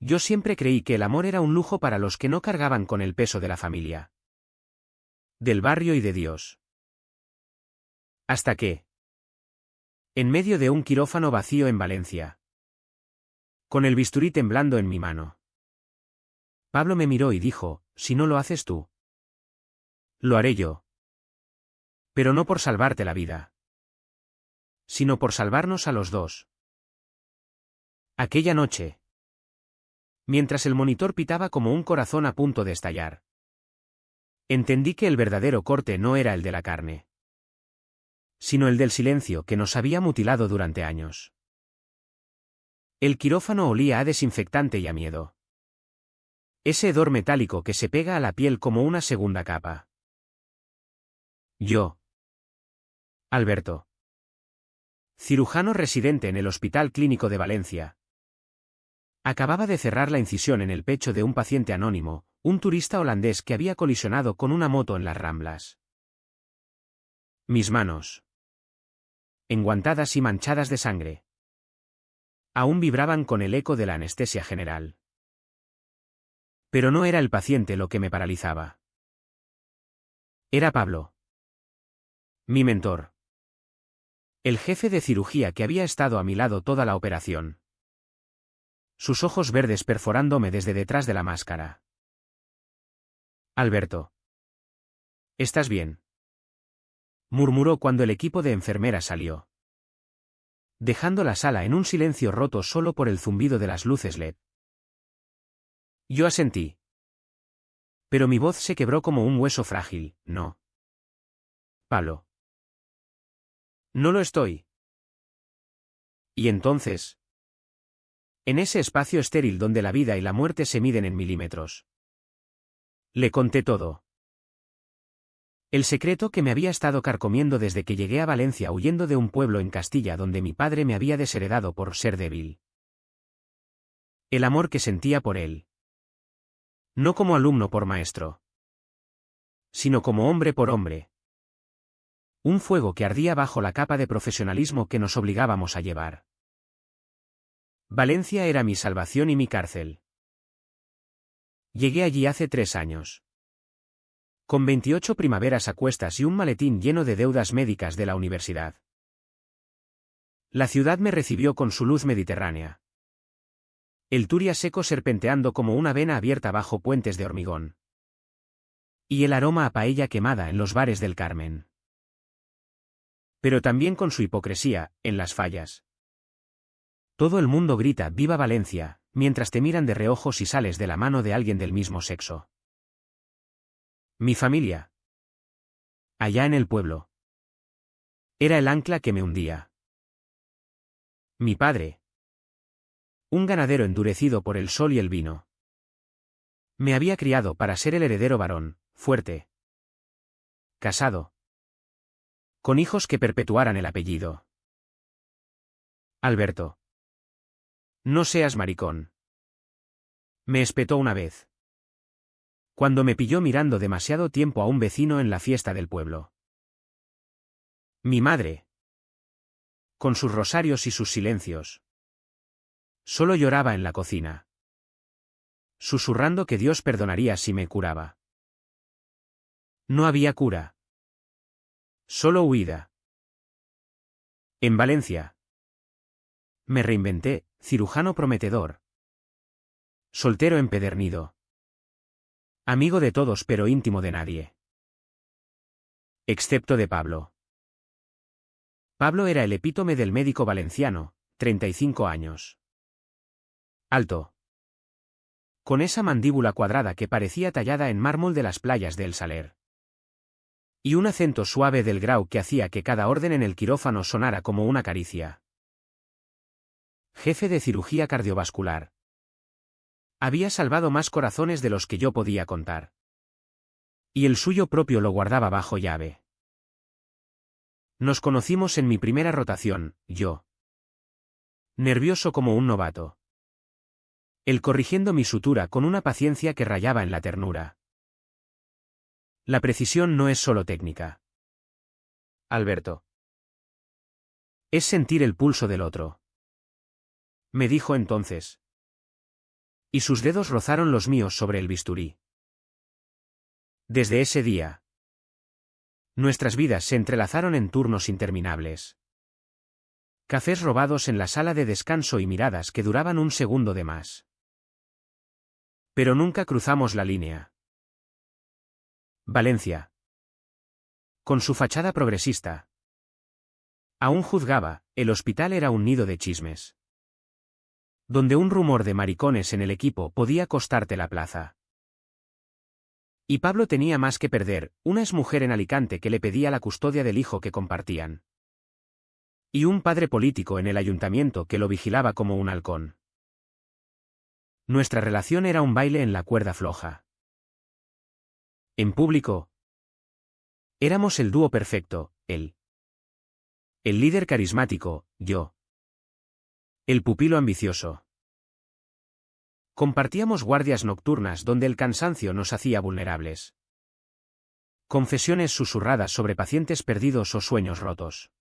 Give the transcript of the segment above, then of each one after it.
Yo siempre creí que el amor era un lujo para los que no cargaban con el peso de la familia, del barrio y de Dios. Hasta que, en medio de un quirófano vacío en Valencia, con el bisturí temblando en mi mano, Pablo me miró y dijo, si no lo haces tú, lo haré yo. Pero no por salvarte la vida, sino por salvarnos a los dos. Aquella noche, mientras el monitor pitaba como un corazón a punto de estallar, entendí que el verdadero corte no era el de la carne, sino el del silencio que nos había mutilado durante años. El quirófano olía a desinfectante y a miedo. Ese hedor metálico que se pega a la piel como una segunda capa. Yo, Alberto, cirujano residente en el Hospital Clínico de Valencia, acababa de cerrar la incisión en el pecho de un paciente anónimo, un turista holandés que había colisionado con una moto en las Ramblas. Mis manos, enguantadas y manchadas de sangre, aún vibraban con el eco de la anestesia general. Pero no era el paciente lo que me paralizaba. Era Pablo, mi mentor, el jefe de cirugía que había estado a mi lado toda la operación. Sus ojos verdes perforándome desde detrás de la máscara. Alberto. ¿Estás bien?, murmuró cuando el equipo de enfermeras salió, dejando la sala en un silencio roto solo por el zumbido de las luces LED. Yo asentí. Pero mi voz se quebró como un hueso frágil, no. Pablo. No lo estoy. Y entonces, en ese espacio estéril donde la vida y la muerte se miden en milímetros, le conté todo. El secreto que me había estado carcomiendo desde que llegué a Valencia huyendo de un pueblo en Castilla donde mi padre me había desheredado por ser débil. El amor que sentía por él. No como alumno por maestro, sino como hombre por hombre. Un fuego que ardía bajo la capa de profesionalismo que nos obligábamos a llevar. Valencia era mi salvación y mi cárcel. Llegué allí hace 3 años. Con 28 primaveras a cuestas y un maletín lleno de deudas médicas de la universidad. La ciudad me recibió con su luz mediterránea. El Turia seco serpenteando como una vena abierta bajo puentes de hormigón. Y el aroma a paella quemada en los bares del Carmen. Pero también con su hipocresía, en las fallas. Todo el mundo grita «¡Viva Valencia!», mientras te miran de reojo si sales de la mano de alguien del mismo sexo. Mi familia, allá en el pueblo, era el ancla que me hundía. Mi padre, un ganadero endurecido por el sol y el vino, me había criado para ser el heredero varón, fuerte, casado, con hijos que perpetuaran el apellido. Alberto, no seas maricón, me espetó una vez, cuando me pilló mirando demasiado tiempo a un vecino en la fiesta del pueblo. Mi madre, con sus rosarios y sus silencios, solo lloraba en la cocina, susurrando que Dios perdonaría si me curaba. No había cura, solo huida. En Valencia, me reinventé, cirujano prometedor, soltero empedernido, amigo de todos pero íntimo de nadie, excepto de Pablo. Pablo era el epítome del médico valenciano, 35 años. Alto. Con esa mandíbula cuadrada que parecía tallada en mármol de las playas de El Saler. Y un acento suave del Grau que hacía que cada orden en el quirófano sonara como una caricia. Jefe de cirugía cardiovascular. Había salvado más corazones de los que yo podía contar. Y el suyo propio lo guardaba bajo llave. Nos conocimos en mi primera rotación, yo, nervioso como un novato. Él corrigiendo mi sutura con una paciencia que rayaba en la ternura. La precisión no es solo técnica, Alberto. Es sentir el pulso del otro. Me dijo entonces. Y sus dedos rozaron los míos sobre el bisturí. Desde ese día, nuestras vidas se entrelazaron en turnos interminables. Cafés robados en la sala de descanso y miradas que duraban un segundo de más. Pero nunca cruzamos la línea. Valencia, con su fachada progresista, aún juzgaba, el hospital era un nido de chismes, donde un rumor de maricones en el equipo podía costarte la plaza. Y Pablo tenía más que perder, una exmujer en Alicante que le pedía la custodia del hijo que compartían. Y un padre político en el ayuntamiento que lo vigilaba como un halcón. Nuestra relación era un baile en la cuerda floja. En público, éramos el dúo perfecto, él. El líder carismático, yo. El pupilo ambicioso. Compartíamos guardias nocturnas donde el cansancio nos hacía vulnerables. Confesiones susurradas sobre pacientes perdidos o sueños rotos.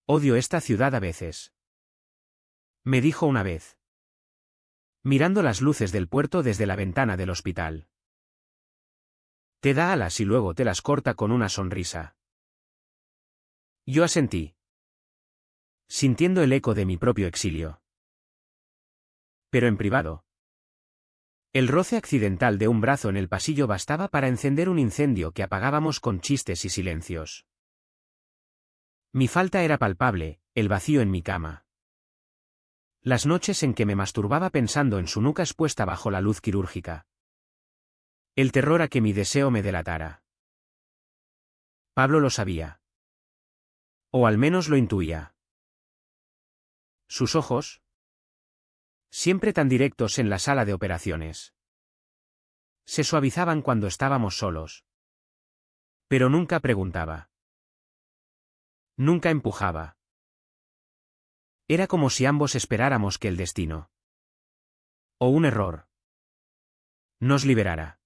Odio esta ciudad a veces. Me dijo una vez, mirando las luces del puerto desde la ventana del hospital. Te da alas y luego te las corta con una sonrisa. Yo asentí, sintiendo el eco de mi propio exilio. Pero en privado. El roce accidental de un brazo en el pasillo bastaba para encender un incendio que apagábamos con chistes y silencios. Mi falta era palpable, el vacío en mi cama. Las noches en que me masturbaba pensando en su nuca expuesta bajo la luz quirúrgica. El terror a que mi deseo me delatara. Pablo lo sabía. O al menos lo intuía. Sus ojos, siempre tan directos en la sala de operaciones, se suavizaban cuando estábamos solos. Pero nunca preguntaba. Nunca empujaba. Era como si ambos esperáramos que el destino, o un error, nos liberara.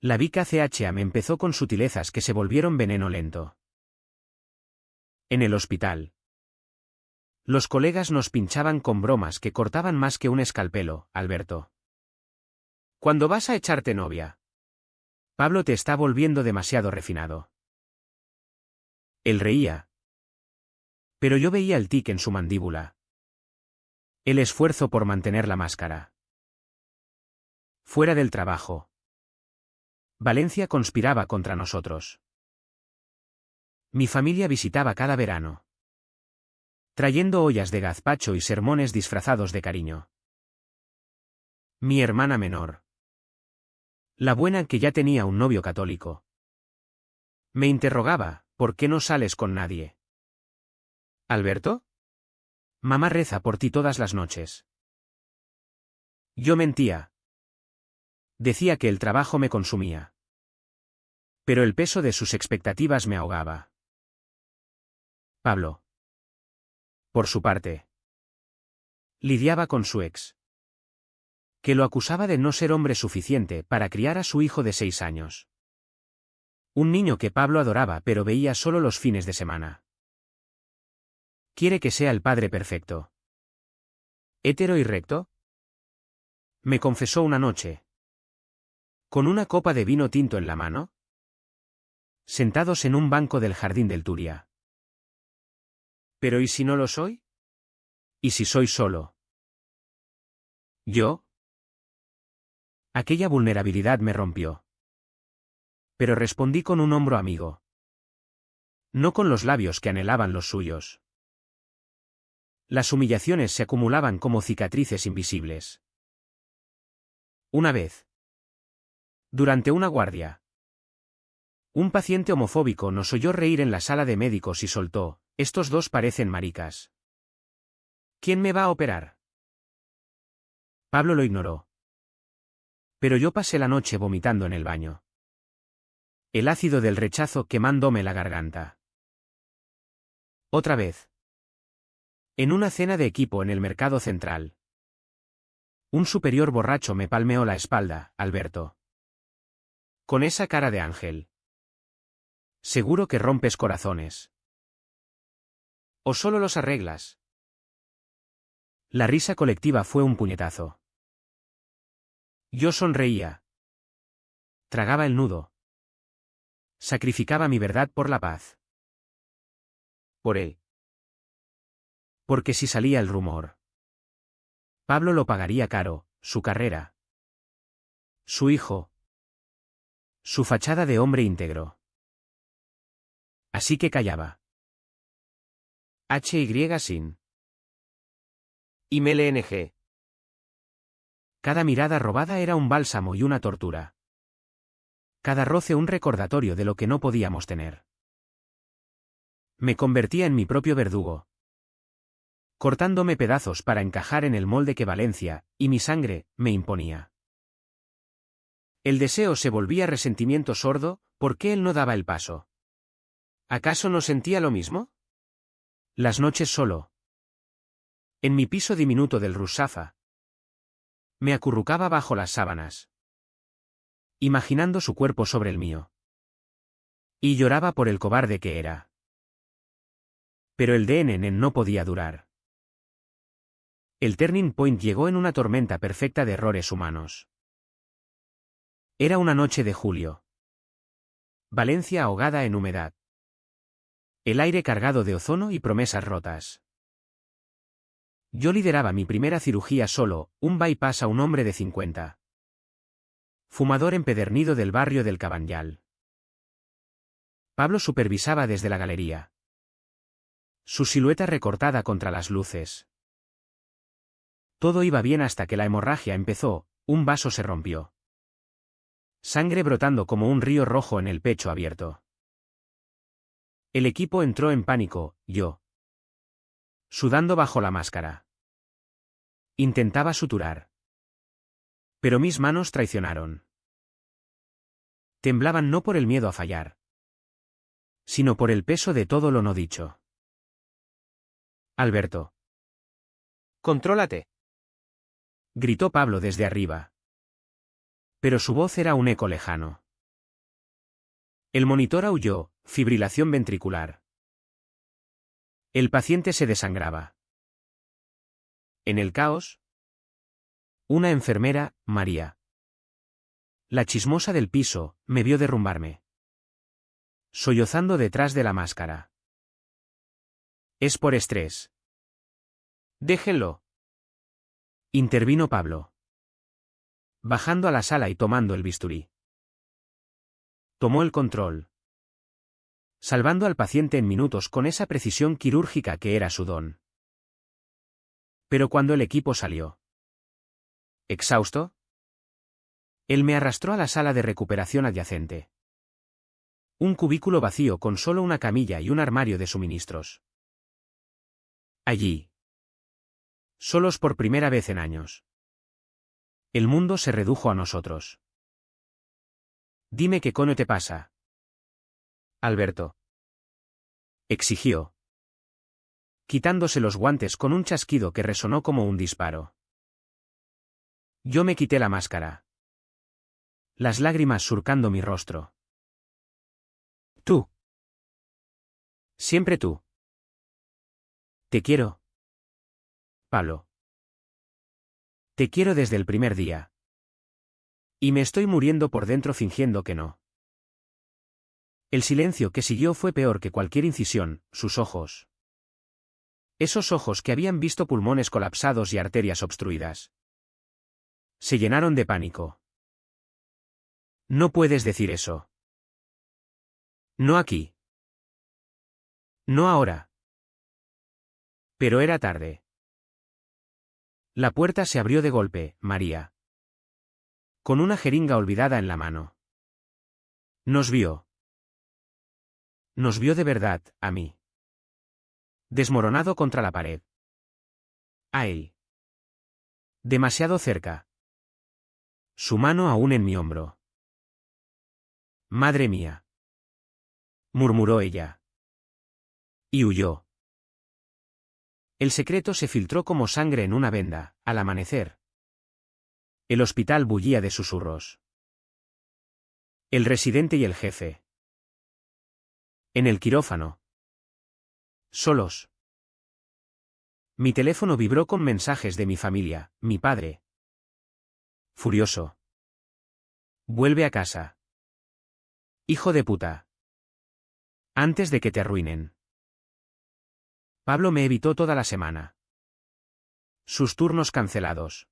La Vica CHA me empezó con sutilezas que se volvieron veneno lento. En el hospital, los colegas nos pinchaban con bromas que cortaban más que un escalpelo, Alberto. ¿Cuándo vas a echarte novia? Pablo te está volviendo demasiado refinado. Él reía. Pero yo veía el tic en su mandíbula. El esfuerzo por mantener la máscara. Fuera del trabajo, Valencia conspiraba contra nosotros. Mi familia visitaba cada verano, trayendo ollas de gazpacho y sermones disfrazados de cariño. Mi hermana menor, la buena que ya tenía un novio católico, me interrogaba, ¿por qué no sales con nadie? ¿Alberto? Mamá reza por ti todas las noches. Yo mentía. Decía que el trabajo me consumía. Pero el peso de sus expectativas me ahogaba. Pablo, por su parte, lidiaba con su ex, que lo acusaba de no ser hombre suficiente para criar a su hijo de 6 años. Un niño que Pablo adoraba pero veía solo los fines de semana. Quiere que sea el padre perfecto. ¿Hétero y recto? Me confesó una noche. Con una copa de vino tinto en la mano, sentados en un banco del jardín del Turia. ¿Pero y si no lo soy? ¿Y si soy solo? ¿Yo? Aquella vulnerabilidad me rompió. Pero respondí con un hombro amigo. No con los labios que anhelaban los suyos. Las humillaciones se acumulaban como cicatrices invisibles. Una vez, durante una guardia, un paciente homofóbico nos oyó reír en la sala de médicos y soltó, estos dos parecen maricas. ¿Quién me va a operar? Pablo lo ignoró. Pero yo pasé la noche vomitando en el baño. El ácido del rechazo quemándome la garganta. Otra vez. En una cena de equipo en el mercado central. Un superior borracho me palmeó la espalda, Alberto. Con esa cara de ángel. Seguro que rompes corazones. ¿O solo los arreglas? La risa colectiva fue un puñetazo. Yo sonreía. Tragaba el nudo. Sacrificaba mi verdad por la paz. Por él. Porque si salía el rumor, Pablo lo pagaría caro, su carrera, su hijo, su fachada de hombre íntegro. Así que callaba. HY sin. IMLNG. Cada mirada robada era un bálsamo y una tortura. Cada roce un recordatorio de lo que no podíamos tener. Me convertía en mi propio verdugo, cortándome pedazos para encajar en el molde que Valencia, y mi sangre, me imponía. El deseo se volvía resentimiento sordo, ¿por qué él no daba el paso? ¿Acaso no sentía lo mismo? Las noches solo. En mi piso diminuto del Russafa. Me acurrucaba bajo las sábanas, imaginando su cuerpo sobre el mío. Y lloraba por el cobarde que era. Pero el DNN no podía durar. El turning point llegó en una tormenta perfecta de errores humanos. Era una noche de julio. Valencia ahogada en humedad. El aire cargado de ozono y promesas rotas. Yo lideraba mi primera cirugía solo, un bypass a un hombre de 50. Fumador empedernido del barrio del Cabanyal. Pablo supervisaba desde la galería. Su silueta recortada contra las luces. Todo iba bien hasta que la hemorragia empezó, un vaso se rompió. Sangre brotando como un río rojo en el pecho abierto. El equipo entró en pánico, yo, sudando bajo la máscara. Intentaba suturar. Pero mis manos traicionaron. Temblaban no por el miedo a fallar, sino por el peso de todo lo no dicho. Alberto. Contrólate. Gritó Pablo desde arriba. Pero su voz era un eco lejano. El monitor aulló, fibrilación ventricular. El paciente se desangraba. En el caos, una enfermera, María, la chismosa del piso, me vio derrumbarme, sollozando detrás de la máscara. Es por estrés. Déjenlo. Intervino Pablo, bajando a la sala y tomando el bisturí. Tomó el control, salvando al paciente en minutos con esa precisión quirúrgica que era su don. Pero cuando el equipo salió, exhausto, él me arrastró a la sala de recuperación adyacente. Un cubículo vacío con solo una camilla y un armario de suministros. Allí, solos por primera vez en años, el mundo se redujo a nosotros. Dime qué coño te pasa, Alberto. Exigió, quitándose los guantes con un chasquido que resonó como un disparo. Yo me quité la máscara, las lágrimas surcando mi rostro. Tú. Siempre tú. Te quiero, Pablo. Te quiero desde el primer día. Y me estoy muriendo por dentro fingiendo que no. El silencio que siguió fue peor que cualquier incisión, sus ojos. Esos ojos que habían visto pulmones colapsados y arterias obstruidas. Se llenaron de pánico. No puedes decir eso. No aquí. No ahora. Pero era tarde. La puerta se abrió de golpe, María, con una jeringa olvidada en la mano. Nos vio. Nos vio de verdad, a mí. Desmoronado contra la pared. A él. Demasiado cerca. Su mano aún en mi hombro. Madre mía. Murmuró ella. Y huyó. El secreto se filtró como sangre en una venda, al amanecer. El hospital bullía de susurros. El residente y el jefe. En el quirófano. Solos. Mi teléfono vibró con mensajes de mi familia, mi padre. Furioso. Vuelve a casa. Hijo de puta. Antes de que te arruinen. Pablo me evitó toda la semana. Sus turnos cancelados.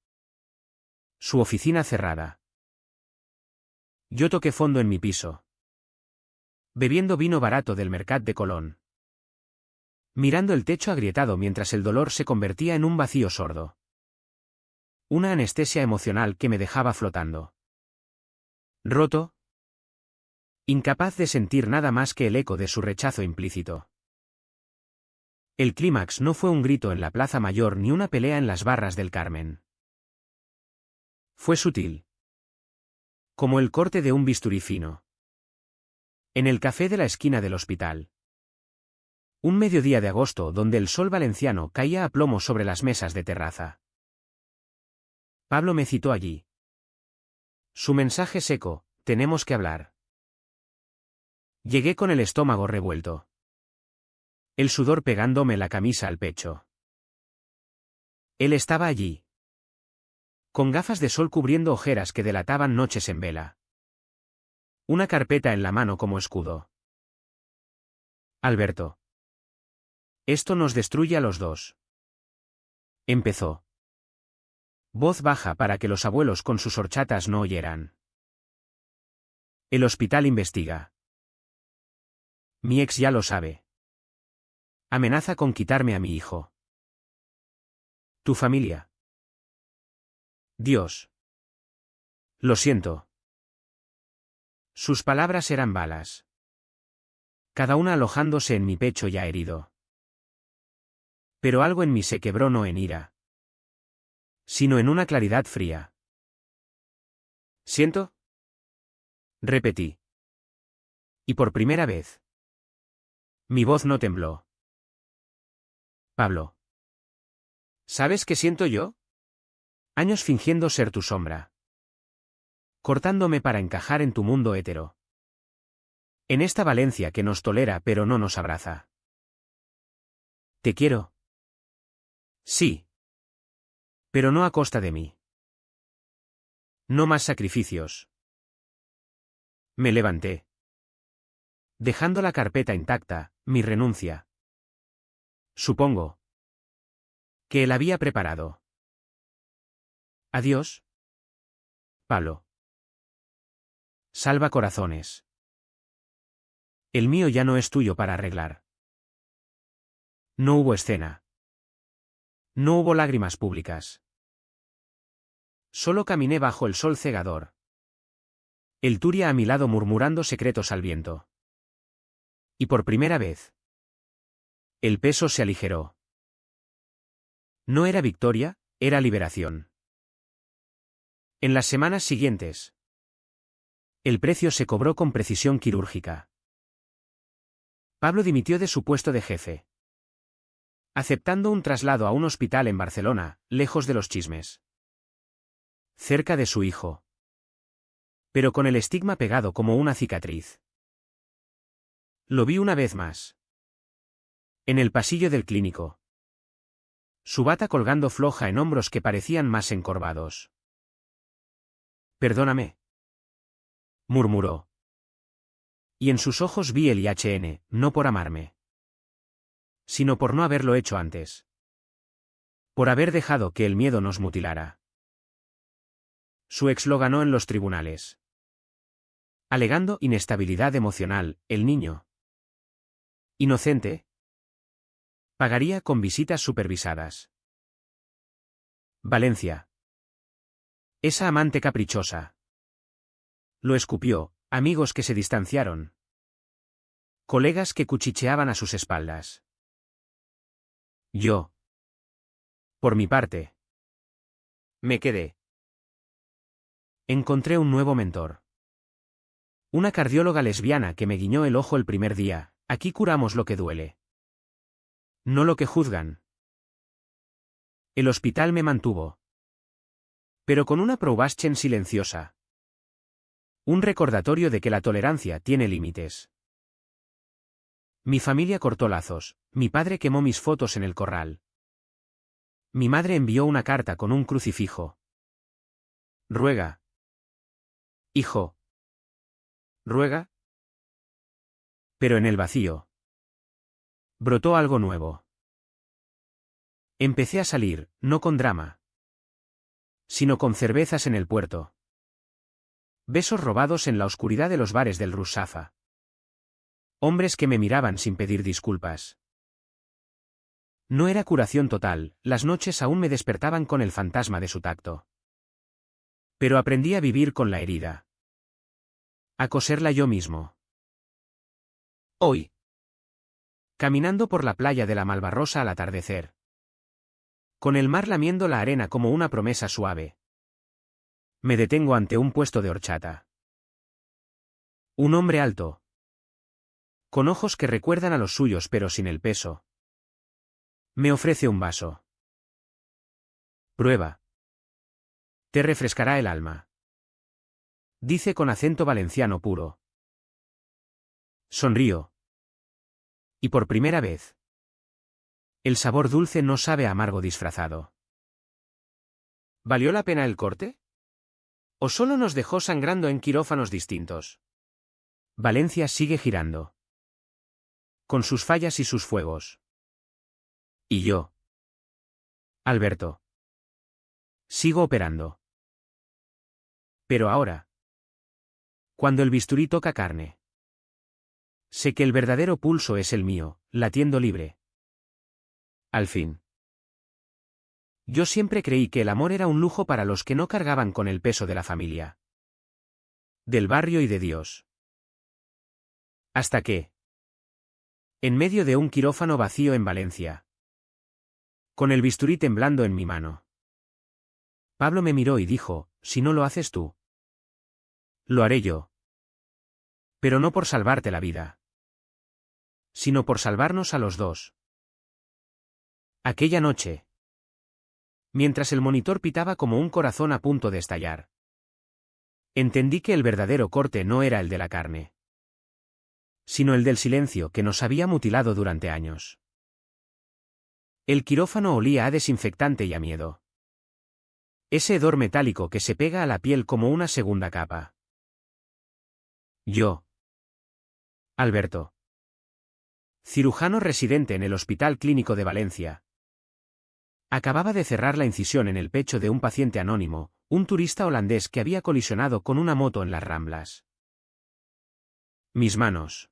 Su oficina cerrada. Yo toqué fondo en mi piso. Bebiendo vino barato del Mercat de Colón. Mirando el techo agrietado mientras el dolor se convertía en un vacío sordo. Una anestesia emocional que me dejaba flotando. Roto. Incapaz de sentir nada más que el eco de su rechazo implícito. El clímax no fue un grito en la Plaza Mayor ni una pelea en las barras del Carmen. Fue sutil. Como el corte de un bisturí fino. En el café de la esquina del hospital. Un mediodía de agosto donde el sol valenciano caía a plomo sobre las mesas de terraza. Pablo me citó allí. Su mensaje seco: tenemos que hablar. Llegué con el estómago revuelto. El sudor pegándome la camisa al pecho. Él estaba allí. Con gafas de sol cubriendo ojeras que delataban noches en vela. Una carpeta en la mano como escudo. Alberto. Esto nos destruye a los dos. Empezó. Voz baja para que los abuelos con sus horchatas no oyeran. El hospital investiga. Mi ex ya lo sabe. Amenaza con quitarme a mi hijo. Tu familia. Dios. Lo siento. Sus palabras eran balas. Cada una alojándose en mi pecho ya herido. Pero algo en mí se quebró no en ira, sino en una claridad fría. ¿Siento? Repetí. Y por primera vez. Mi voz no tembló. Pablo. ¿Sabes qué siento yo? Años fingiendo ser tu sombra. Cortándome para encajar en tu mundo hétero. En esta Valencia que nos tolera pero no nos abraza. Te quiero. Sí. Pero no a costa de mí. No más sacrificios. Me levanté. Dejando la carpeta intacta, mi renuncia. Supongo. Que él había preparado. Adiós. Pablo. Salva corazones. El mío ya no es tuyo para arreglar. No hubo escena. No hubo lágrimas públicas. Solo caminé bajo el sol cegador. El Turia a mi lado murmurando secretos al viento. Y por primera vez. El peso se aligeró. No era victoria, era liberación. En las semanas siguientes. El precio se cobró con precisión quirúrgica. Pablo dimitió de su puesto de jefe. Aceptando un traslado a un hospital en Barcelona, lejos de los chismes. Cerca de su hijo. Pero con el estigma pegado como una cicatriz. Lo vi una vez más. En el pasillo del clínico. Su bata colgando floja en hombros que parecían más encorvados. Perdóname. Murmuró. Y en sus ojos vi el IHN, no por amarme. Sino por no haberlo hecho antes. Por haber dejado que el miedo nos mutilara. Su ex lo ganó en los tribunales. Alegando inestabilidad emocional, el niño. Inocente. Pagaría con visitas supervisadas. Valencia. Esa amante caprichosa. Lo escupió, amigos que se distanciaron. Colegas que cuchicheaban a sus espaldas. Yo. Por mi parte. Me quedé. Encontré un nuevo mentor. Una cardióloga lesbiana que me guiñó el ojo el primer día: aquí curamos lo que duele. No lo que juzgan. El hospital me mantuvo. Pero con una probaschen silenciosa. Un recordatorio de que la tolerancia tiene límites. Mi familia cortó lazos, mi padre quemó mis fotos en el corral. Mi madre envió una carta con un crucifijo. Ruega. Hijo. Ruega. Pero en el vacío brotó algo nuevo. Empecé a salir, no con drama, sino con cervezas en el puerto. Besos robados en la oscuridad de los bares del Rusafa. Hombres que me miraban sin pedir disculpas. No era curación total, las noches aún me despertaban con el fantasma de su tacto. Pero aprendí a vivir con la herida. A coserla yo mismo. Hoy. Caminando por la playa de la Malvarrosa al atardecer. Con el mar lamiendo la arena como una promesa suave. Me detengo ante un puesto de horchata. Un hombre alto. Con ojos que recuerdan a los suyos pero sin el peso. Me ofrece un vaso. Prueba. Te refrescará el alma. Dice con acento valenciano puro. Sonrío. Y por primera vez. El sabor dulce no sabe a amargo disfrazado. ¿Valió la pena el corte? ¿O solo nos dejó sangrando en quirófanos distintos? Valencia sigue girando. Con sus fallas y sus fuegos. ¿Y yo? Alberto. Sigo operando. Pero ahora. Cuando el bisturí toca carne. Sé que el verdadero pulso es el mío, latiendo libre. Al fin. Yo siempre creí que el amor era un lujo para los que no cargaban con el peso de la familia. Del barrio y de Dios. Hasta que. En medio de un quirófano vacío en Valencia. Con el bisturí temblando en mi mano. Pablo me miró y dijo, si no lo haces tú. Lo haré yo. Pero no por salvarte la vida. Sino por salvarnos a los dos. Aquella noche. Mientras el monitor pitaba como un corazón a punto de estallar. Entendí que el verdadero corte no era el de la carne. Sino el del silencio que nos había mutilado durante años. El quirófano olía a desinfectante y a miedo. Ese hedor metálico que se pega a la piel como una segunda capa. Yo. Alberto. Cirujano residente en el Hospital Clínico de Valencia. Acababa de cerrar la incisión en el pecho de un paciente anónimo, un turista holandés que había colisionado con una moto en las Ramblas. Mis manos.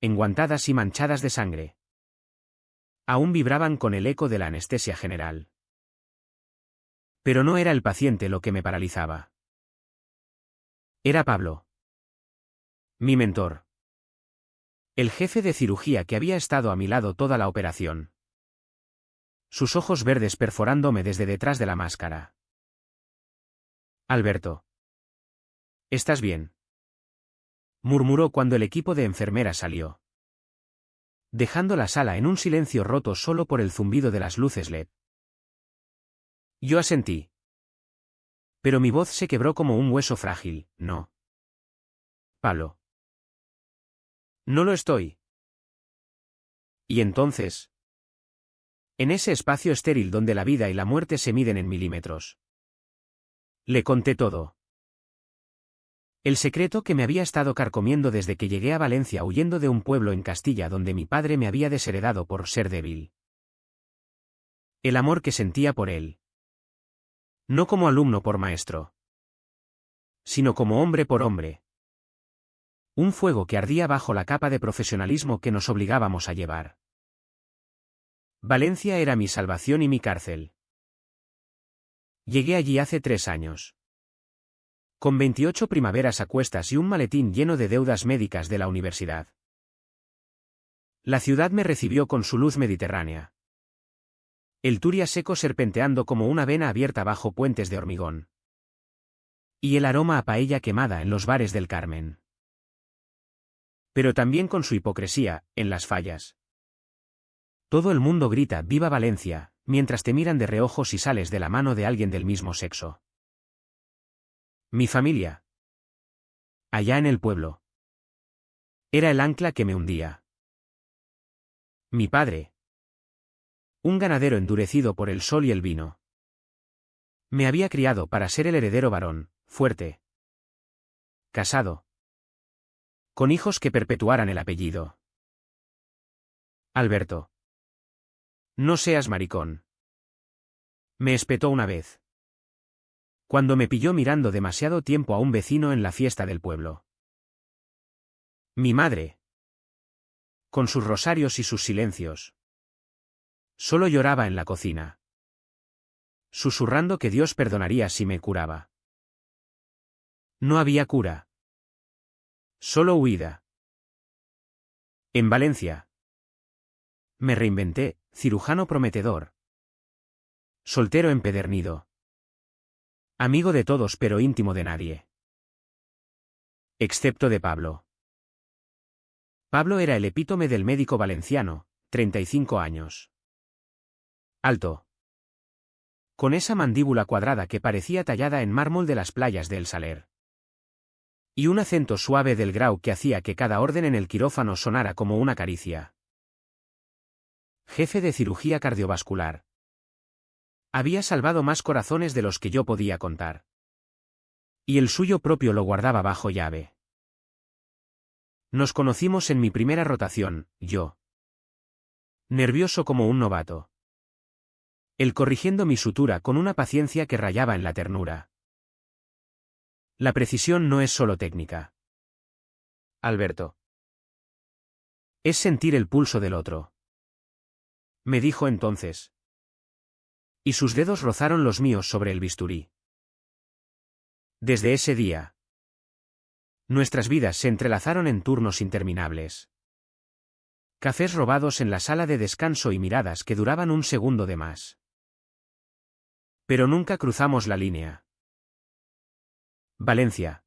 Enguantadas y manchadas de sangre. Aún vibraban con el eco de la anestesia general. Pero no era el paciente lo que me paralizaba. Era Pablo. Mi mentor. El jefe de cirugía que había estado a mi lado toda la operación. Sus ojos verdes perforándome desde detrás de la máscara. Alberto. ¿Estás bien? Murmuró cuando el equipo de enfermeras salió. Dejando la sala en un silencio roto solo por el zumbido de las luces LED. Yo asentí. Pero mi voz se quebró como un hueso frágil, no. Pablo. No lo estoy. Y entonces. En ese espacio estéril donde la vida y la muerte se miden en milímetros. Le conté todo. El secreto que me había estado carcomiendo desde que llegué a Valencia huyendo de un pueblo en Castilla donde mi padre me había desheredado por ser débil. El amor que sentía por él. No como alumno por maestro. Sino como hombre por hombre. Un fuego que ardía bajo la capa de profesionalismo que nos obligábamos a llevar. Valencia era mi salvación y mi cárcel. Llegué allí hace 3 años. Con 28 primaveras a cuestas y un maletín lleno de deudas médicas de la universidad. La ciudad me recibió con su luz mediterránea. El Turia seco serpenteando como una vena abierta bajo puentes de hormigón. Y el aroma a paella quemada en los bares del Carmen. Pero también con su hipocresía, en las fallas. Todo el mundo grita «¡Viva Valencia!», mientras te miran de reojo si sales de la mano de alguien del mismo sexo. Mi familia. Allá en el pueblo. Era el ancla que me hundía. Mi padre. Un ganadero endurecido por el sol y el vino. Me había criado para ser el heredero varón, fuerte. Casado. Con hijos que perpetuaran el apellido. Alberto. No seas maricón. Me espetó una vez. Cuando me pilló mirando demasiado tiempo a un vecino en la fiesta del pueblo. Mi madre. Con sus rosarios y sus silencios. Solo lloraba en la cocina. Susurrando que Dios perdonaría si me curaba. No había cura. Solo huida. En Valencia. Me reinventé, cirujano prometedor. Soltero empedernido. Amigo de todos pero íntimo de nadie. Excepto de Pablo. Pablo era el epítome del médico valenciano, 35 años. Alto. Con esa mandíbula cuadrada que parecía tallada en mármol de las playas de El Saler. Y un acento suave del Grau que hacía que cada orden en el quirófano sonara como una caricia. Jefe de cirugía cardiovascular. Había salvado más corazones de los que yo podía contar. Y el suyo propio lo guardaba bajo llave. Nos conocimos en mi primera rotación, yo. Nervioso como un novato. Él corrigiendo mi sutura con una paciencia que rayaba en la ternura. La precisión no es solo técnica. Alberto. Es sentir el pulso del otro. Me dijo entonces. Y sus dedos rozaron los míos sobre el bisturí. Desde ese día. Nuestras vidas se entrelazaron en turnos interminables. Cafés robados en la sala de descanso y miradas que duraban un segundo de más. Pero nunca cruzamos la línea. Valencia.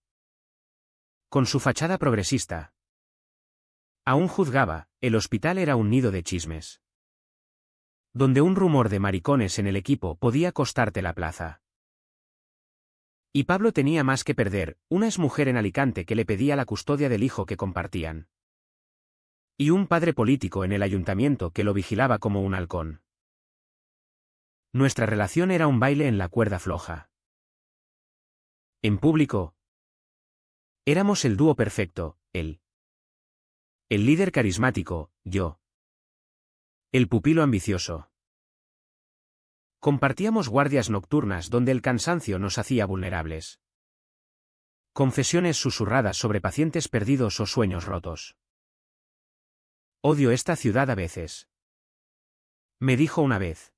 Con su fachada progresista. Aún juzgaba, el hospital era un nido de chismes. Donde un rumor de maricones en el equipo podía costarte la plaza. Y Pablo tenía más que perder, una exmujer en Alicante que le pedía la custodia del hijo que compartían. Y un padre político en el ayuntamiento que lo vigilaba como un halcón. Nuestra relación era un baile en la cuerda floja. En público. Éramos el dúo perfecto, él. El líder carismático, yo. El pupilo ambicioso. Compartíamos guardias nocturnas donde el cansancio nos hacía vulnerables. Confesiones susurradas sobre pacientes perdidos o sueños rotos. Odio esta ciudad a veces. Me dijo una vez.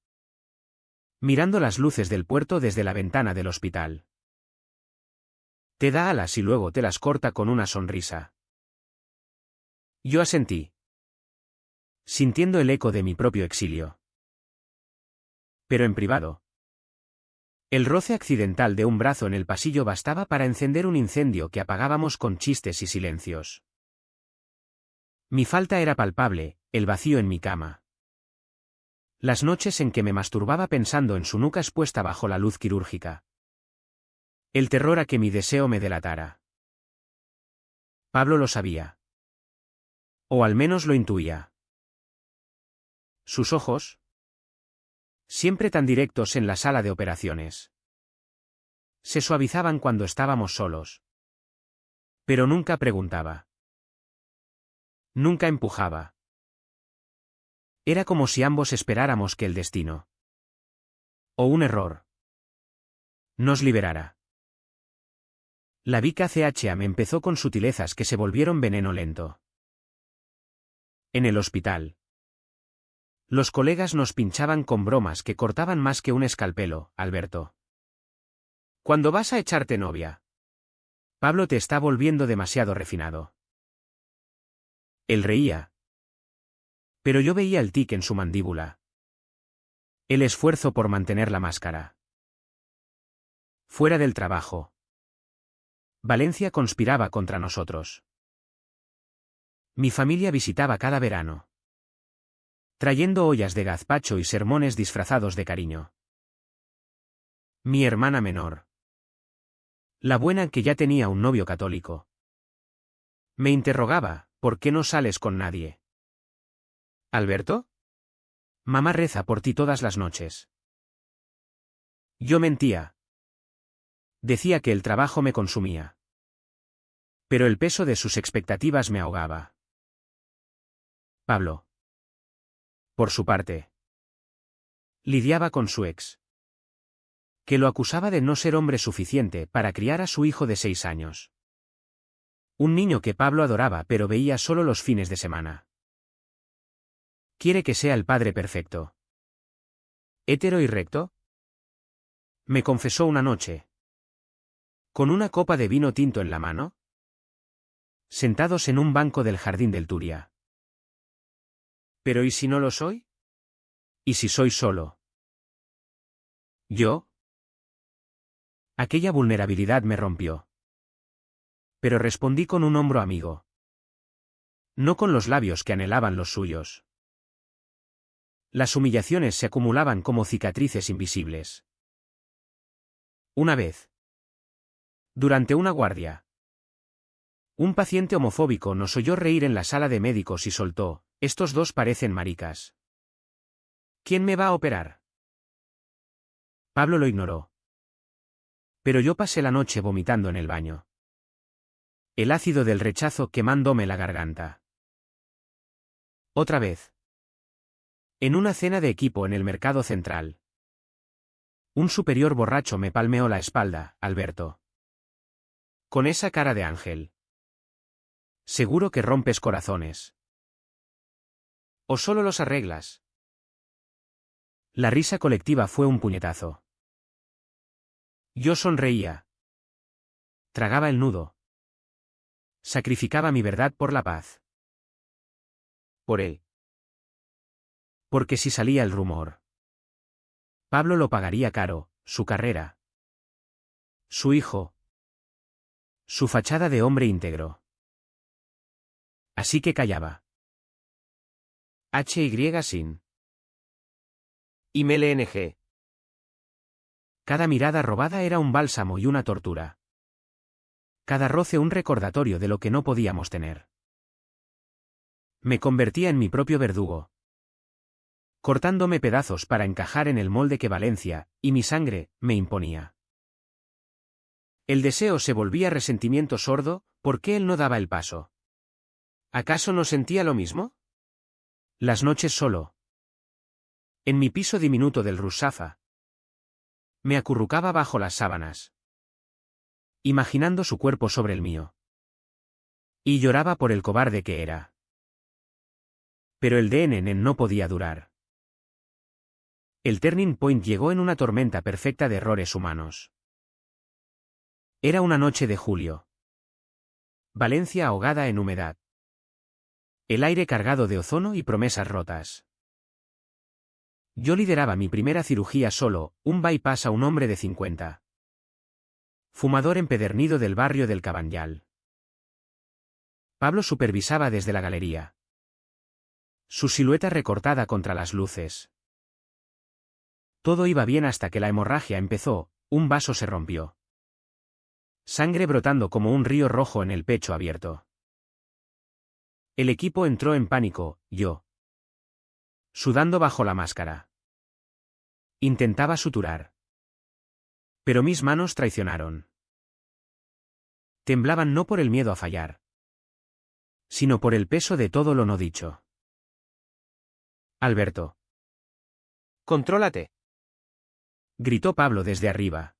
Mirando las luces del puerto desde la ventana del hospital. Te da alas y luego te las corta con una sonrisa. Yo asentí. Sintiendo el eco de mi propio exilio. Pero en privado. El roce accidental de un brazo en el pasillo bastaba para encender un incendio que apagábamos con chistes y silencios. Mi falta era palpable, el vacío en mi cama. Las noches en que me masturbaba pensando en su nuca expuesta bajo la luz quirúrgica. El terror a que mi deseo me delatara. Pablo lo sabía. O al menos lo intuía. Sus ojos. Siempre tan directos en la sala de operaciones. Se suavizaban cuando estábamos solos. Pero nunca preguntaba. Nunca empujaba. Era como si ambos esperáramos que el destino. O un error. Nos liberara. La Vica CHA me empezó con sutilezas que se volvieron veneno lento. En el hospital. Los colegas nos pinchaban con bromas que cortaban más que un escalpelo, Alberto. ¿Cuándo vas a echarte novia? Pablo te está volviendo demasiado refinado. Él reía. Pero yo veía el tic en su mandíbula. El esfuerzo por mantener la máscara. Fuera del trabajo. Valencia conspiraba contra nosotros. Mi familia visitaba cada verano. Trayendo ollas de gazpacho y sermones disfrazados de cariño. Mi hermana menor. La buena que ya tenía un novio católico. Me interrogaba, ¿por qué no sales con nadie? ¿Alberto? Mamá reza por ti todas las noches. Yo mentía. Decía que el trabajo me consumía. Pero el peso de sus expectativas me ahogaba. Pablo. Por su parte, lidiaba con su ex, que lo acusaba de no ser hombre suficiente para criar a su hijo de 6 años. Un niño que Pablo adoraba pero veía solo los fines de semana. Quiere que sea el padre perfecto. ¿Hétero y recto? Me confesó una noche. Con una copa de vino tinto en la mano, sentados en un banco del jardín del Turia. ¿Pero y si no lo soy? ¿Y si soy solo? ¿Yo? Aquella vulnerabilidad me rompió. Pero respondí con un hombro amigo. No con los labios que anhelaban los suyos. Las humillaciones se acumulaban como cicatrices invisibles. Una vez. Durante una guardia. Un paciente homofóbico nos oyó reír en la sala de médicos y soltó: estos dos parecen maricas. ¿Quién me va a operar? Pablo lo ignoró. Pero yo pasé la noche vomitando en el baño. El ácido del rechazo quemándome la garganta. Otra vez. En una cena de equipo en el mercado central. Un superior borracho me palmeó la espalda: Alberto. Con esa cara de ángel. Seguro que rompes corazones. ¿O solo los arreglas? La risa colectiva fue un puñetazo. Yo sonreía. Tragaba el nudo. Sacrificaba mi verdad por la paz. Por él. Porque si salía el rumor, Pablo lo pagaría caro: su carrera, su hijo, su fachada de hombre íntegro. Así que callaba. HY sin. IMLNG. Cada mirada robada era un bálsamo y una tortura. Cada roce un recordatorio de lo que no podíamos tener. Me convertía en mi propio verdugo, cortándome pedazos para encajar en el molde que Valencia, y mi sangre, me imponía. El deseo se volvía resentimiento sordo: ¿por qué él no daba el paso? ¿Acaso no sentía lo mismo? Las noches solo. En mi piso diminuto del Rusafa. Me acurrucaba bajo las sábanas, imaginando su cuerpo sobre el mío. Y lloraba por el cobarde que era. Pero el DNN no podía durar. El turning point llegó en una tormenta perfecta de errores humanos. Era una noche de julio. Valencia ahogada en humedad. El aire cargado de ozono y promesas rotas. Yo lideraba mi primera cirugía solo: un bypass a un hombre de 50. Fumador empedernido del barrio del Cabanyal. Pablo supervisaba desde la galería. Su silueta recortada contra las luces. Todo iba bien hasta que la hemorragia empezó: un vaso se rompió. Sangre brotando como un río rojo en el pecho abierto. El equipo entró en pánico, yo, sudando bajo la máscara. Intentaba suturar. Pero mis manos traicionaron. Temblaban no por el miedo a fallar, sino por el peso de todo lo no dicho. Alberto. ¡Contrólate!, gritó Pablo desde arriba.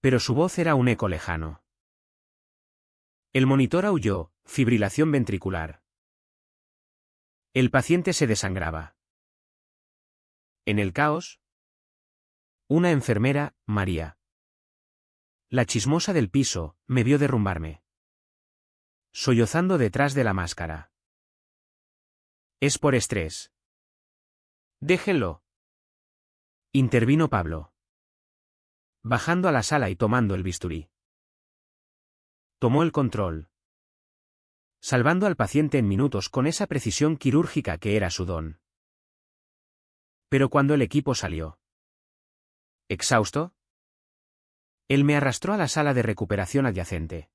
Pero su voz era un eco lejano. El monitor aulló: fibrilación ventricular. El paciente se desangraba. En el caos, una enfermera, María, la chismosa del piso, me vio derrumbarme, sollozando detrás de la máscara. Es por estrés. Déjenlo. Intervino Pablo, bajando a la sala y tomando el bisturí. Tomó el control, salvando al paciente en minutos con esa precisión quirúrgica que era su don. Pero cuando el equipo salió, exhausto, él me arrastró a la sala de recuperación adyacente.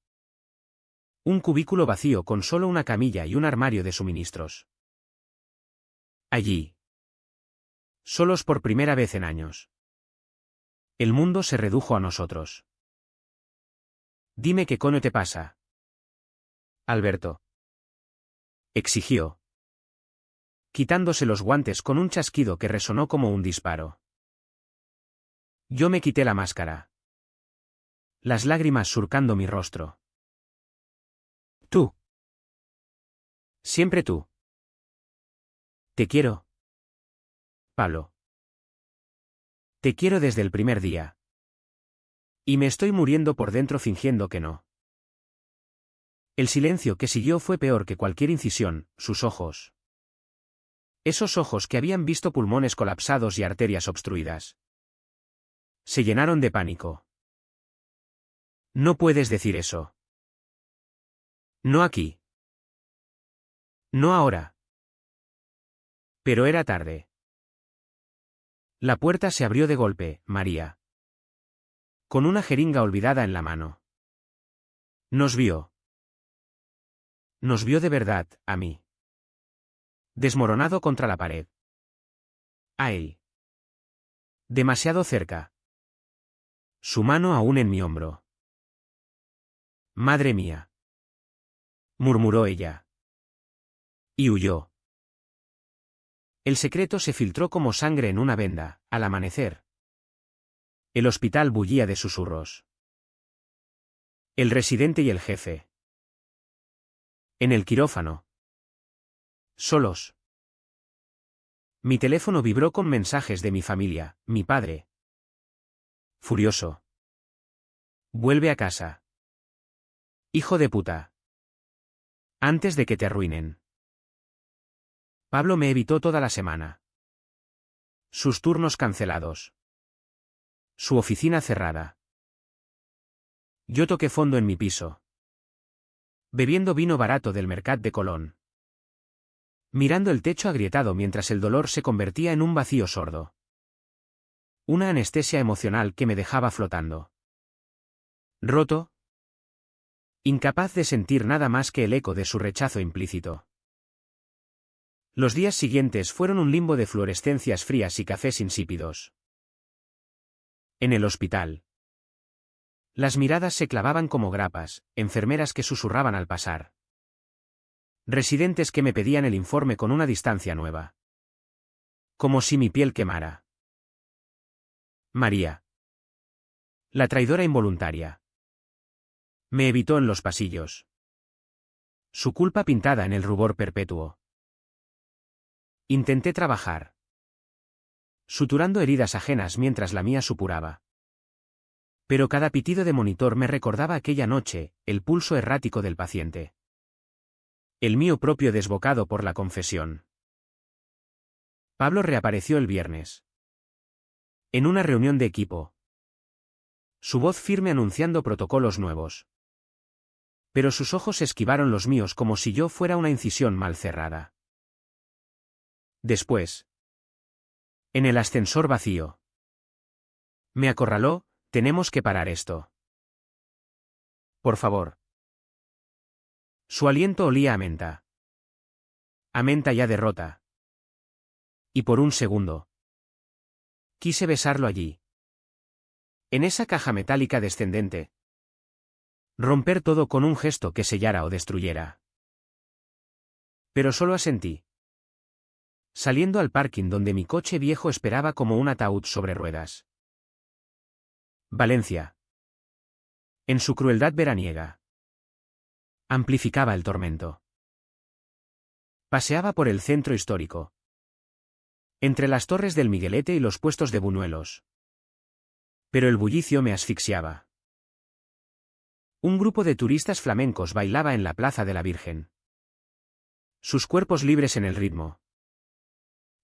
Un cubículo vacío con solo una camilla y un armario de suministros. Allí, Solos por primera vez en años. El mundo se redujo a nosotros. Dime qué coño te pasa. Alberto. Exigió, quitándose los guantes con un chasquido que resonó como un disparo. Yo me quité la máscara. Las lágrimas surcando mi rostro. Tú. Siempre tú. Te quiero. Pablo. Te quiero desde el primer día. Y me estoy muriendo por dentro fingiendo que no. El silencio que siguió fue peor que cualquier incisión, sus ojos. Esos ojos que habían visto pulmones colapsados y arterias obstruidas. Se llenaron de pánico. No puedes decir eso. No aquí. No ahora. Pero era tarde. La puerta se abrió de golpe, María. Con una jeringa olvidada en la mano. Nos vio. Nos vio de verdad, a mí. Desmoronado contra la pared. A él. Demasiado cerca. Su mano aún en mi hombro. Madre mía. Murmuró ella. Y huyó. El secreto se filtró como sangre en una venda, al amanecer. El hospital bullía de susurros. El residente y el jefe. En el quirófano. Solos. Mi teléfono vibró con mensajes de mi familia, mi padre. Furioso. Vuelve a casa. Hijo de puta. Antes de que te arruinen. Pablo me evitó toda la semana. Sus turnos cancelados. Su oficina cerrada. Yo toqué fondo en mi piso. Bebiendo vino barato del Mercat de Colón. Mirando el techo agrietado mientras el dolor se convertía en un vacío sordo. Una anestesia emocional que me dejaba flotando. Roto. Incapaz de sentir nada más que el eco de su rechazo implícito. Los días siguientes fueron un limbo de fluorescencias frías y cafés insípidos. En el hospital. Las miradas se clavaban como grapas, enfermeras que susurraban al pasar. Residentes que me pedían el informe con una distancia nueva. Como si mi piel quemara. María. La traidora involuntaria. Me evitó en los pasillos. Su culpa pintada en el rubor perpetuo. Intenté trabajar. Suturando heridas ajenas mientras la mía supuraba. Pero cada pitido de monitor me recordaba aquella noche, el pulso errático del paciente. El mío propio desbocado por la confesión. Pablo reapareció el viernes. En una reunión de equipo. Su voz firme anunciando protocolos nuevos. Pero sus ojos esquivaron los míos como si yo fuera una incisión mal cerrada. Después. En el ascensor vacío. Me acorraló, tenemos que parar esto. Por favor. Su aliento olía a menta. A menta ya derrota. Y por un segundo. Quise besarlo allí. En esa caja metálica descendente. Romper todo con un gesto que sellara o destruyera. Pero solo asentí. Saliendo al parking donde mi coche viejo esperaba como un ataúd sobre ruedas. Valencia. En su crueldad veraniega. Amplificaba el tormento. Paseaba por el centro histórico. Entre las torres del Miguelete y los puestos de buñuelos. Pero el bullicio me asfixiaba. Un grupo de turistas flamencos bailaba en la Plaza de la Virgen. Sus cuerpos libres en el ritmo.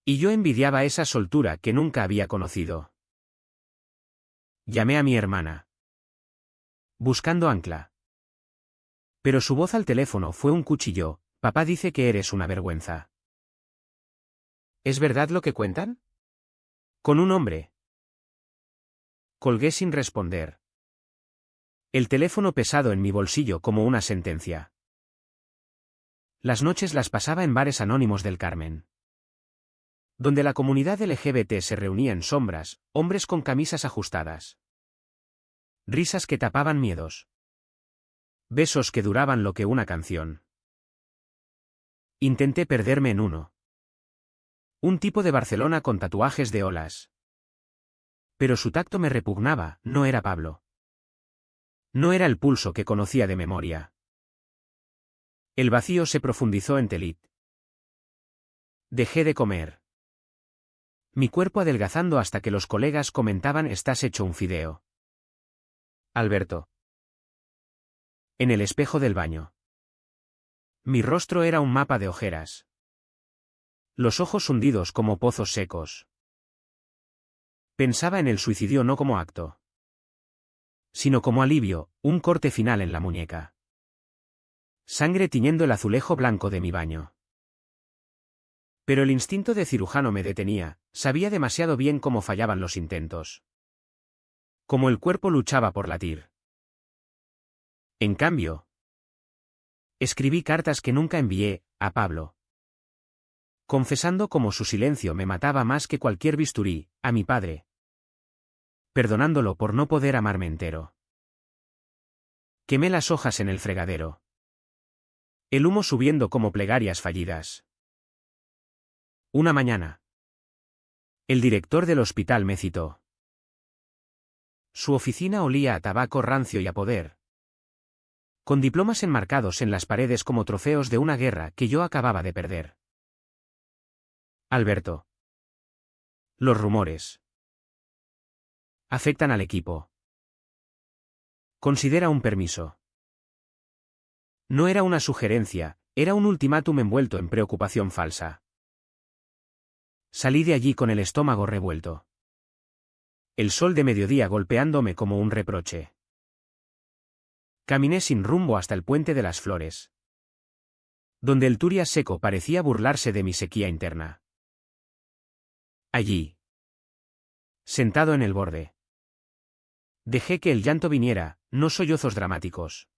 Y yo envidiaba esa soltura que nunca había conocido. Llamé a mi hermana. Buscando ancla. Pero su voz al teléfono fue un cuchillo. Papá dice que eres una vergüenza. ¿Es verdad lo que cuentan? Con un hombre. Colgué sin responder. El teléfono pesado en mi bolsillo como una sentencia. Las noches las pasaba en bares anónimos del Carmen. donde la comunidad LGBT se reunía en sombras, hombres con camisas ajustadas. Risas que tapaban miedos. Besos que duraban lo que una canción. Intenté perderme en uno. Un tipo de Barcelona con tatuajes de olas. Pero su tacto me repugnaba, no era Pablo. No era el pulso que conocía de memoria. El vacío se profundizó en Telit. Dejé de comer. Mi cuerpo adelgazando hasta que los colegas comentaban: estás hecho un fideo. Alberto. En el espejo del baño. Mi rostro era un mapa de ojeras. Los ojos hundidos como pozos secos. Pensaba en el suicidio no como acto, sino como alivio, un corte final en la muñeca. Sangre tiñendo el azulejo blanco de mi baño. Pero el instinto de cirujano me detenía, sabía demasiado bien cómo fallaban los intentos. Cómo el cuerpo luchaba por latir. En cambio, escribí cartas que nunca envié, a Pablo. Confesando cómo su silencio me mataba más que cualquier bisturí, a mi padre. Perdonándolo por no poder amarme entero. Quemé las hojas en el fregadero. El humo subiendo como plegarias fallidas. Una mañana. El director del hospital me citó. Su oficina olía a tabaco rancio y a poder. Con diplomas enmarcados en las paredes como trofeos de una guerra que yo acababa de perder. Alberto. Los rumores afectan al equipo. Considera un permiso. No era una sugerencia, era un ultimátum envuelto en preocupación falsa. Salí de allí con el estómago revuelto. El sol de mediodía golpeándome como un reproche. Caminé sin rumbo hasta el puente de las flores, donde el Turia seco parecía burlarse de mi sequía interna. Allí, sentado en el borde, dejé que el llanto viniera, no sollozos dramáticos,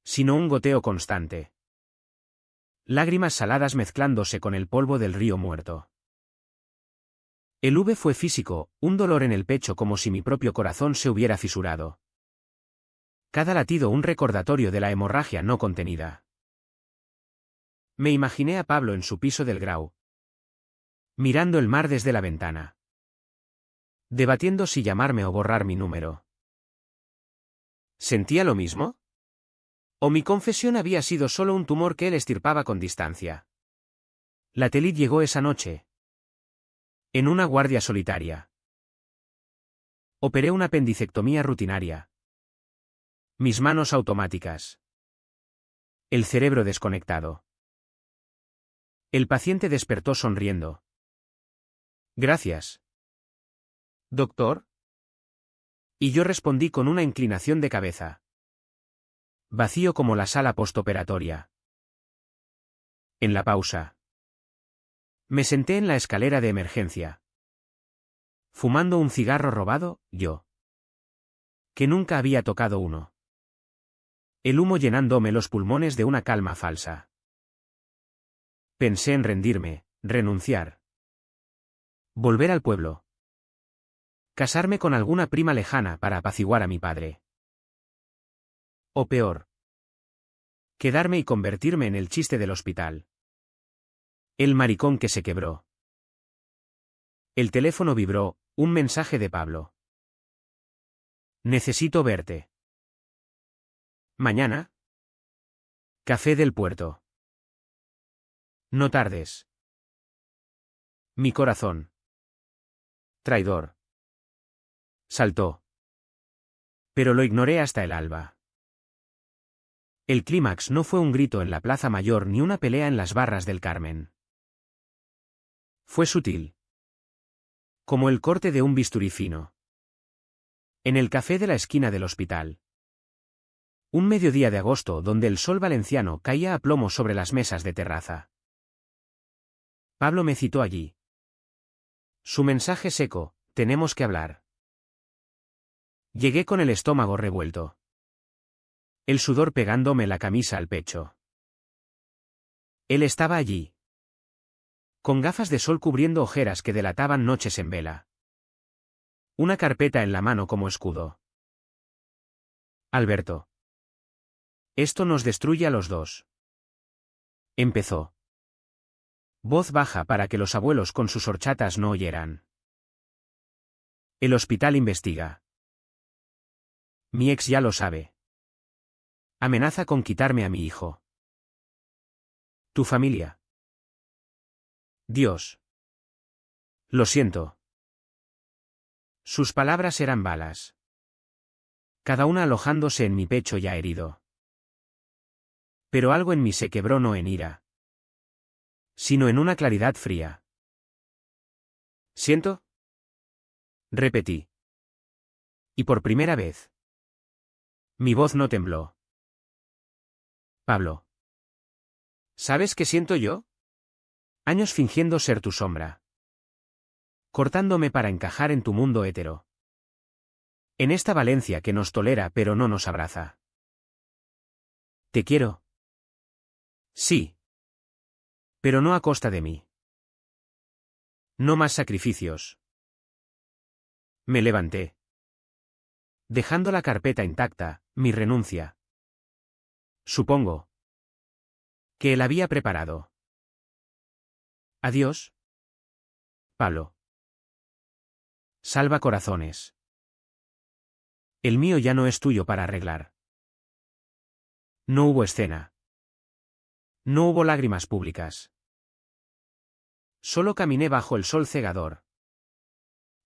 sino un goteo constante. Lágrimas saladas mezclándose con el polvo del río muerto. El V fue físico, un dolor en el pecho como si mi propio corazón se hubiera fisurado. Cada latido un recordatorio de la hemorragia no contenida. Me imaginé a Pablo en su piso del Grau, mirando el mar desde la ventana, debatiendo si llamarme o borrar mi número. ¿Sentía lo mismo? ¿O mi confesión había sido solo un tumor que él estirpaba con distancia? La Telit llegó esa noche, en una guardia solitaria. Operé una apendicectomía rutinaria. Mis manos automáticas. El cerebro desconectado. El paciente despertó sonriendo. Gracias. ¿Doctor? Y yo respondí con una inclinación de cabeza. Vacío como la sala postoperatoria. En la pausa. Me senté en la escalera de emergencia. Fumando un cigarro robado, yo. Que nunca había tocado uno. El humo llenándome los pulmones de una calma falsa. Pensé en rendirme, renunciar. Volver al pueblo. Casarme con alguna prima lejana para apaciguar a mi padre. O peor. Quedarme y convertirme en el chiste del hospital. El maricón que se quebró. El teléfono vibró, un mensaje de Pablo. Necesito verte. ¿Mañana? Café del Puerto. No tardes. Mi corazón. Traidor. Saltó. Pero lo ignoré hasta el alba. El clímax no fue un grito en la Plaza Mayor ni una pelea en las barras del Carmen. Fue sutil. Como el corte de un bisturí fino. En el café de la esquina del hospital. Un mediodía de agosto donde el sol valenciano caía a plomo sobre las mesas de terraza. Pablo me citó allí. Su mensaje seco: tenemos que hablar. Llegué con el estómago revuelto. El sudor pegándome la camisa al pecho. Él estaba allí. con gafas de sol cubriendo ojeras que delataban noches en vela. Una carpeta en la mano como escudo. Alberto. Esto nos destruye a los dos. Empezó. Voz baja para que los abuelos con sus horchatas no oyeran. El hospital investiga. Mi ex ya lo sabe. Amenaza con quitarme a mi hijo. Tu familia. Dios. Lo siento. Sus palabras eran balas. Cada una alojándose en mi pecho ya herido. Pero algo en mí se quebró no en ira, sino en una claridad fría. ¿Siento? Repetí. Y por primera vez. Mi voz no tembló. Pablo. ¿Sabes qué siento yo? Años fingiendo ser tu sombra. Cortándome para encajar en tu mundo hétero. En esta Valencia que nos tolera pero no nos abraza. Te quiero. Sí. Pero no a costa de mí. No más sacrificios. Me levanté. Dejando la carpeta intacta, mi renuncia. Supongo que él había preparado. Adiós. Pablo. Salva corazones. El mío ya no es tuyo para arreglar. No hubo escena. No hubo lágrimas públicas. Solo caminé bajo el sol cegador.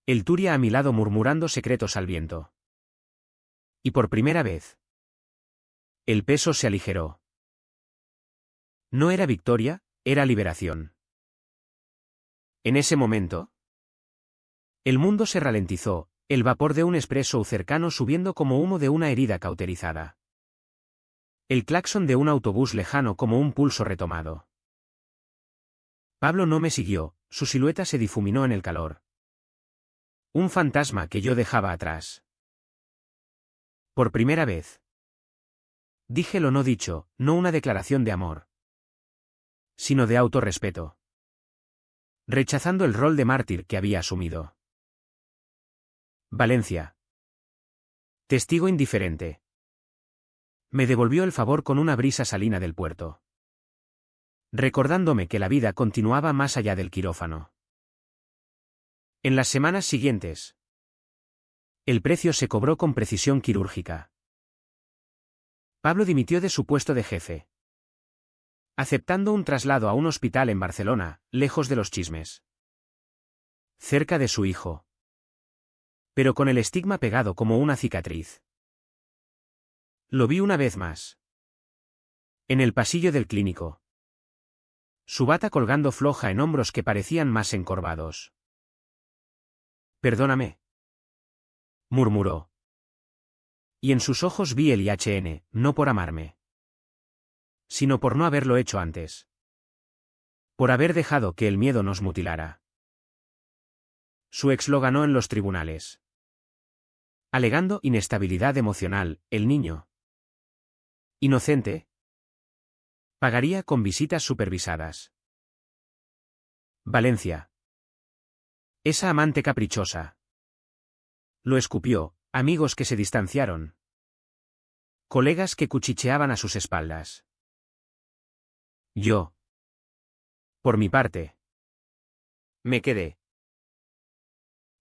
El Turia a mi lado murmurando secretos al viento. Y por primera vez. El peso se aligeró. No era victoria, era liberación. En ese momento. El mundo se ralentizó, el vapor de un espresso cercano subiendo como humo de una herida cauterizada. El claxon de un autobús lejano como un pulso retomado. Pablo no me siguió, su silueta se difuminó en el calor. Un fantasma que yo dejaba atrás. Por primera vez. Dije lo no dicho, no una declaración de amor, sino de autorrespeto. Rechazando el rol de mártir que había asumido. Valencia. Testigo indiferente. Me devolvió el favor con una brisa salina del puerto. Recordándome que la vida continuaba más allá del quirófano. En las semanas siguientes. El precio se cobró con precisión quirúrgica. Pablo dimitió de su puesto de jefe. Aceptando un traslado a un hospital en Barcelona, lejos de los chismes. Cerca de su hijo. Pero con el estigma pegado como una cicatriz. Lo vi una vez más. En el pasillo del clínico. Su bata colgando floja en hombros que parecían más encorvados. Perdóname. Murmuró. Y en sus ojos vi el IHN, no por amarme. Sino por no haberlo hecho antes. Por haber dejado que el miedo nos mutilara. Su ex lo ganó en los tribunales. Alegando inestabilidad emocional, el niño. Inocente. Pagaría con visitas supervisadas. Valencia. Esa amante caprichosa. Lo escupió, amigos que se distanciaron. Colegas que cuchicheaban a sus espaldas. Yo. Por mi parte. Me quedé.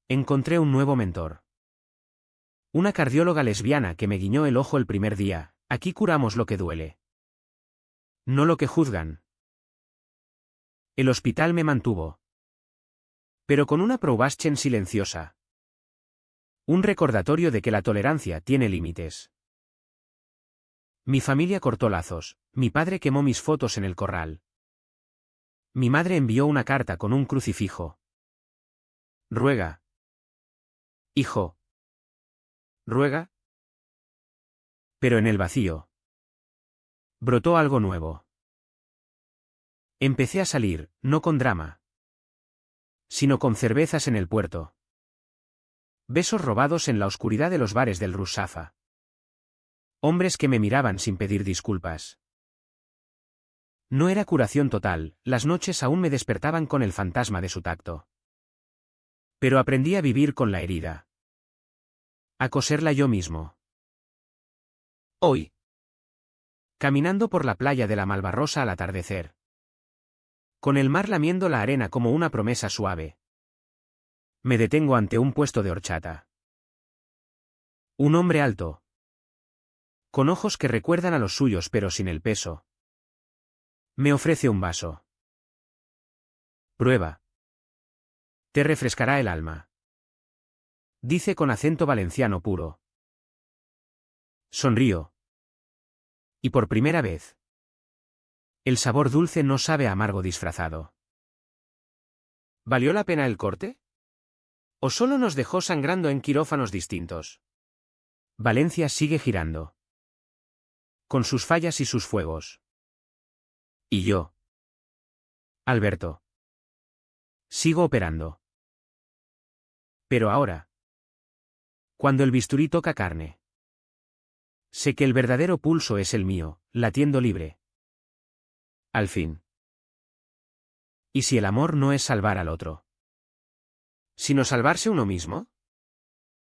Encontré un nuevo mentor. Una cardióloga lesbiana que me guiñó el ojo el primer día. Aquí curamos lo que duele. No lo que juzgan. El hospital me mantuvo. Pero con una probaschen silenciosa. Un recordatorio de que la tolerancia tiene límites. Mi familia cortó lazos, mi padre quemó mis fotos en el corral. Mi madre envió una carta con un crucifijo. Ruega. Hijo. Ruega. Pero en el vacío. Brotó algo nuevo. Empecé a salir, no con drama, sino con cervezas en el puerto. Besos robados en la oscuridad de los bares del Rusafa. Hombres que me miraban sin pedir disculpas. No era curación total, las noches aún me despertaban con el fantasma de su tacto. Pero aprendí a vivir con la herida. A coserla yo mismo. Hoy. Caminando por la playa de la Malvarrosa al atardecer. Con el mar lamiendo la arena como una promesa suave. Me detengo ante un puesto de horchata. Un hombre alto. Con ojos que recuerdan a los suyos pero sin el peso. Me ofrece un vaso. Prueba. Te refrescará el alma. Dice con acento valenciano puro. Sonrío. Y por primera vez. El sabor dulce no sabe a amargo disfrazado. ¿Valió la pena el corte? ¿O solo nos dejó sangrando en quirófanos distintos? Valencia sigue girando. Con sus fallas y sus fuegos. ¿Y yo? Alberto. Sigo operando. Pero ahora. Cuando el bisturí toca carne. Sé que el verdadero pulso es el mío, latiendo libre. Al fin. ¿Y si el amor no es salvar al otro? ¿Sino salvarse uno mismo?